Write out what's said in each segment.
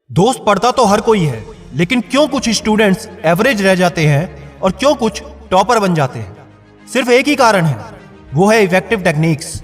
दोस्त पढ़ता तो हर कोई है, लेकिन क्यों कुछ स्टूडेंट्स एवरेज रह जाते हैं और क्यों कुछ टॉपर बन जाते हैं? सिर्फ एक ही कारण है, वो है इफेक्टिव टेक्निक्स।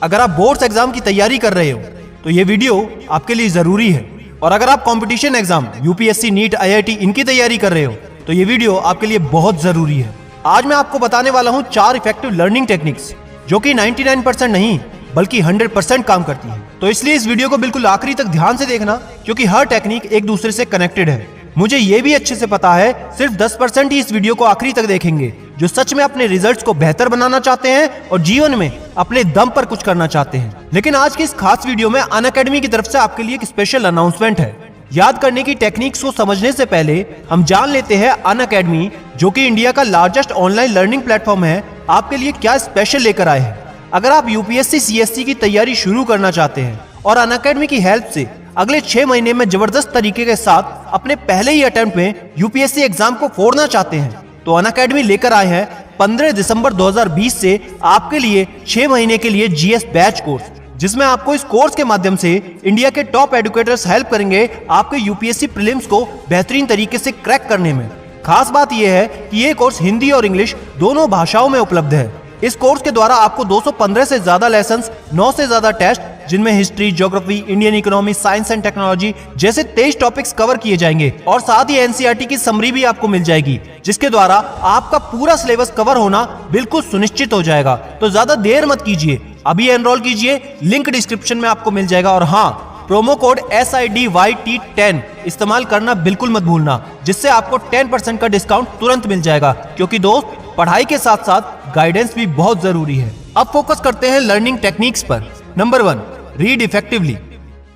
अगर आप बोर्ड्स एग्जाम की तैयारी कर रहे हो तो ये वीडियो आपके लिए जरूरी है, और अगर आप competition exam UPSC, NEET, IIT इनकी तैयारी कर रहे हो तो ये वीडियो आपके लिए बहुत जरूरी है। आज मैं आपको बताने वाला हूँ 4 इफेक्टिव लर्निंग टेक्निक्स जो कि 99% नहीं बल्कि 100% काम करती है। तो इसलिए इस वीडियो को बिल्कुल आखिरी तक ध्यान से देखना, क्योंकि हर टेक्निक एक दूसरे से कनेक्टेड है। मुझे ये भी अच्छे से पता है सिर्फ 10% ही इस वीडियो को आखिरी तक देखेंगे जो सच में अपने रिजल्ट्स को बेहतर बनाना चाहते हैं और जीवन में अपने दम पर कुछ करना चाहते हैं। लेकिन आज की इस खास वीडियो में अनअकैडमी की तरफ से आपके लिए एक स्पेशल अनाउंसमेंट है। याद करने की टेक्निक्स को समझने से पहले हम जान लेते हैं अनअकैडमी, जो कि इंडिया का लार्जेस्ट ऑनलाइन लर्निंग प्लेटफॉर्म है, आपके लिए क्या स्पेशल लेकर आए हैं। अगर आप यूपीएससी, सीएससी की तैयारी शुरू करना चाहते हैं और अनअकैडमी की हेल्प से अगले 6 महीने में जबरदस्त तरीके के साथ अपने पहले ही अटेम्प्ट में यूपीएससी एग्जाम को फोड़ना चाहते हैं, तो अनअकैडमी लेकर आए हैं 15 दिसंबर 2020 से आपके लिए 6 महीने के लिए जीएस बैच कोर्स, जिसमें आपको इस कोर्स के माध्यम से इंडिया के टॉप एडुकेटर्स हेल्प करेंगे आपके यूपीएससी प्रीलिम्स को बेहतरीन तरीके से क्रैक करने में। खास बात यह है कि ये कोर्स हिंदी और इंग्लिश दोनों भाषाओं में उपलब्ध है। इस कोर्स के द्वारा आपको 215 से ज्यादा लेसन्स, 9 से ज्यादा टेस्ट, जिनमें history, geography, Indian economy, science and technology जैसे 23 टॉपिक्स कवर किए जाएंगे, और साथ ही एनसीईआरटी की समरी भी आपको मिल जाएगी, जिसके द्वारा आपका पूरा सिलेबस कवर होना बिल्कुल सुनिश्चित हो जाएगा। तो ज्यादा देर मत कीजिए, अभी एनरोल कीजिए, लिंक डिस्क्रिप्शन में आपको मिल जाएगा। और हाँ, प्रोमो कोड SIDYT10 इस्तेमाल करना बिल्कुल मत भूलना, जिससे आपको 10% का डिस्काउंट तुरंत मिल जाएगा, क्योंकि दोस्त पढ़ाई के साथ साथ गाइडेंस भी बहुत जरूरी है। अब फोकस करते हैं लर्निंग टेक्निक्स पर। Number 1, read effectively.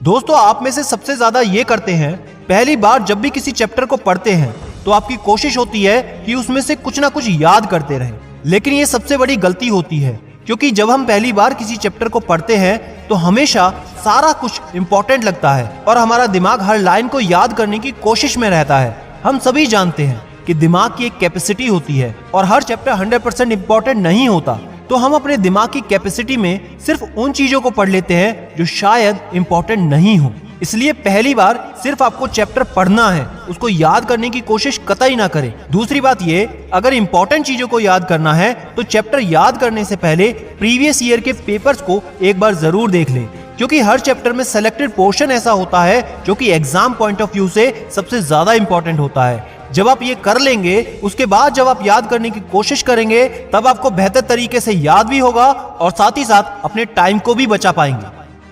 दोस्तों, आप में से सबसे ज्यादा ये करते हैं, पहली बार जब भी किसी चैप्टर को पढ़ते हैं तो आपकी कोशिश होती है कि उसमें से कुछ ना कुछ याद करते रहें। लेकिन ये सबसे बड़ी गलती होती है, क्योंकि जब हम पहली बार किसी चैप्टर को पढ़ते हैं तो हमेशा सारा कुछ इंपॉर्टेंट लगता है और हमारा दिमाग हर लाइन को याद करने की कोशिश में रहता है। हम सभी जानते हैं कि दिमाग की एक कैपेसिटी होती है और हर चैप्टर 100% इंपॉर्टेंट नहीं होता, तो हम अपने दिमाग की कैपेसिटी में सिर्फ उन चीजों को पढ़ लेते हैं जो शायद इंपॉर्टेंट नहीं हो। इसलिए पहली बार सिर्फ आपको चैप्टर पढ़ना है, उसको याद करने की कोशिश कतई ना करें। दूसरी बात ये, अगर इंपॉर्टेंट चीजों को याद करना है तो चैप्टर याद करने से पहले प्रीवियस ईयर के पेपर्स को एक बार जरूर देख लें, क्योंकि हर चैप्टर में सेलेक्टेड पोर्शन ऐसा होता है जो कि एग्जाम पॉइंट ऑफ व्यू से सबसे ज्यादा इंपॉर्टेंट होता है। जब आप ये कर लेंगे, उसके बाद जब आप याद करने की कोशिश करेंगे, तब आपको बेहतर तरीके से याद भी होगा और साथ ही साथ अपने टाइम को भी बचा पाएंगे।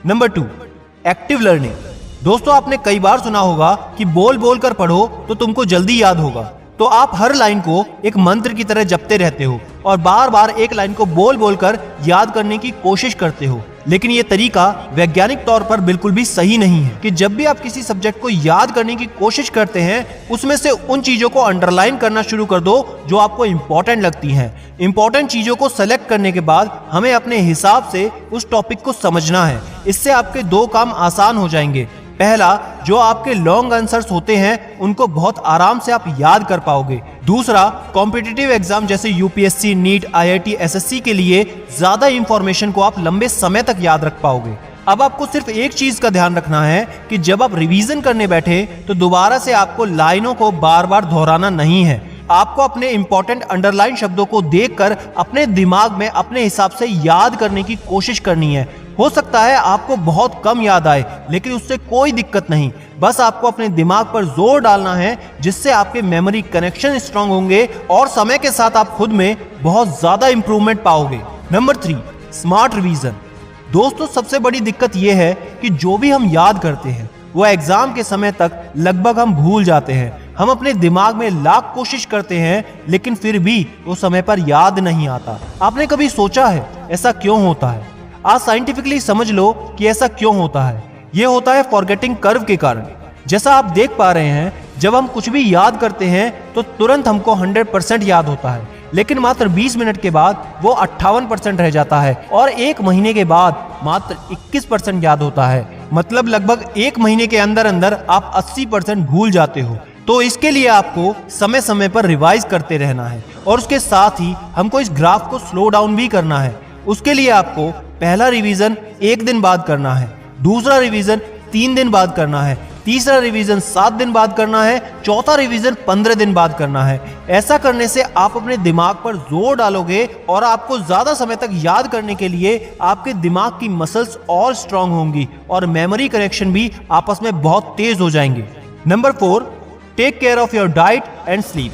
Number 2, active learning. दोस्तों, आपने कई बार सुना होगा कि बोल बोल कर पढ़ो तो तुमको जल्दी याद होगा। तो आप हर लाइन को एक मंत्र की तरह जपते रहते हो और बार बार एक लाइन को बोल बोल कर याद करने की कोशिश करते हो। लेकिन ये तरीका वैज्ञानिक तौर पर बिल्कुल भी सही नहीं है कि जब भी आप किसी सब्जेक्ट को याद करने की कोशिश करते हैं, उसमें से उन चीजों को अंडरलाइन करना शुरू कर दो जो आपको इंपॉर्टेंट लगती हैं। इंपॉर्टेंट चीजों को सेलेक्ट करने के बाद हमें अपने हिसाब से उस टॉपिक को समझना है। इससे आपके 2 काम आसान हो जाएंगे। पहला, जो आपके लॉन्ग आंसर्स होते हैं उनको बहुत आराम से आप याद कर पाओगे। दूसरा, कॉम्पिटिटिव एग्जाम जैसे यूपीएससी, नीट, आईआईटी, एसएससी के लिए ज्यादा इंफॉर्मेशन को आप लंबे समय तक याद रख पाओगे। अब आपको सिर्फ एक चीज का ध्यान रखना है कि जब आप रिवीजन करने बैठे तो दोबारा से आपको लाइनों को बार बार दोहराना नहीं है। आपको अपने इंपॉर्टेंट अंडरलाइन शब्दों को देखकर अपने दिमाग में अपने हिसाब से याद करने की कोशिश करनी है। हो सकता है आपको बहुत कम याद आए, लेकिन उससे कोई दिक्कत नहीं। बस आपको अपने दिमाग पर जोर डालना है, जिससे आपके मेमोरी कनेक्शन स्ट्रांग होंगे और समय के साथ आप खुद में बहुत ज्यादा इंप्रूवमेंट पाओगे। Number 3, smart revision. दोस्तों, सबसे बड़ी दिक्कत यह है कि जो भी हम याद करते हैं वो एग्जाम के समय तक लगभग हम भूल जाते हैं। हम अपने दिमाग में लाख कोशिश करते हैं, लेकिन फिर भी वो समय पर याद नहीं आता। आपने कभी सोचा है ऐसा क्यों होता है? आज साइंटिफिकली समझ लो कि ऐसा क्यों होता है। ये होता है फॉरगेटिंग कर्व के कारण। जैसा आप देख पा रहे हैं, जब हम कुछ भी याद करते हैं तो तुरंत हमको 100% याद होता है, लेकिन मात्र 20 मिनट के बाद वो 58% रह जाता है और 1 महीने के बाद मात्र 21% याद होता है। मतलब लगभग 1 महीने के अंदर अंदर आप 80% भूल जाते हो। तो इसके लिए आपको समय समय पर रिवाइज करते रहना है, और उसके साथ ही हमको इस ग्राफ को स्लो डाउन भी करना है। उसके लिए आपको पहला रिवीजन 1 दिन बाद करना है, दूसरा रिवीजन 3 दिन बाद करना है, तीसरा रिवीजन 7 दिन बाद करना है, चौथा रिवीजन 15 दिन बाद करना है। ऐसा करने से आप अपने दिमाग पर जोर डालोगे और आपको ज्यादा समय तक याद करने के लिए आपके दिमाग की मसल्स और स्ट्रांग होंगी और मेमोरी कनेक्शन भी आपस में बहुत तेज हो जाएंगे। Number 4, take care of your diet and sleep.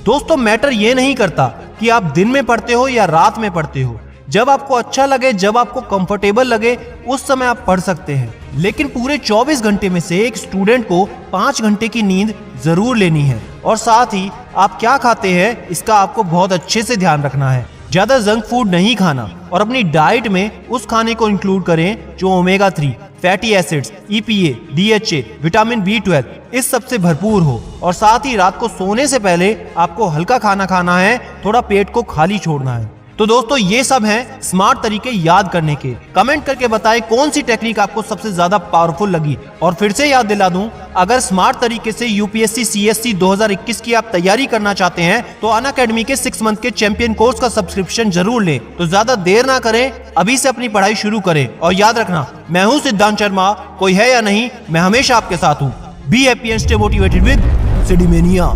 दोस्तों, मैटर ये नहीं करता कि आप दिन में पढ़ते हो या रात में पढ़ते हो। जब आपको अच्छा लगे, जब आपको कंफर्टेबल लगे, उस समय आप पढ़ सकते हैं। लेकिन पूरे 24 घंटे में से एक स्टूडेंट को 5 घंटे की नींद जरूर लेनी है। और साथ ही आप क्या खाते हैं इसका आपको बहुत अच्छे से ध्यान रखना है। ज्यादा जंक फूड नहीं खाना और अपनी डाइट में उस खाने को इंक्लूड करें जो omega 3, fatty acids, EPA, DHA, vitamin B12 इस सब से भरपूर हो। और साथ ही रात को सोने से पहले आपको हल्का खाना खाना है, थोड़ा पेट को खाली छोड़ना है। तो दोस्तों, ये सब हैं स्मार्ट तरीके याद करने के। कमेंट करके बताएं कौन सी टेक्निक आपको सबसे ज्यादा पावरफुल लगी। और फिर से याद दिला दूं, अगर स्मार्ट तरीके से UPSC CSC 2021 की आप तैयारी करना चाहते हैं तो अनअकैडमी के 6 मंथ के चैंपियन कोर्स का सब्सक्रिप्शन जरूर लें। तो ज्यादा देर ना करें, अभी से अपनी पढ़ाई शुरू करें। और याद रखना, मैं हूं सिद्धांत शर्मा, कोई है या नहीं, मैं हमेशा आपके साथ हूं। Be happy and stay motivated with सिडीमेनिया।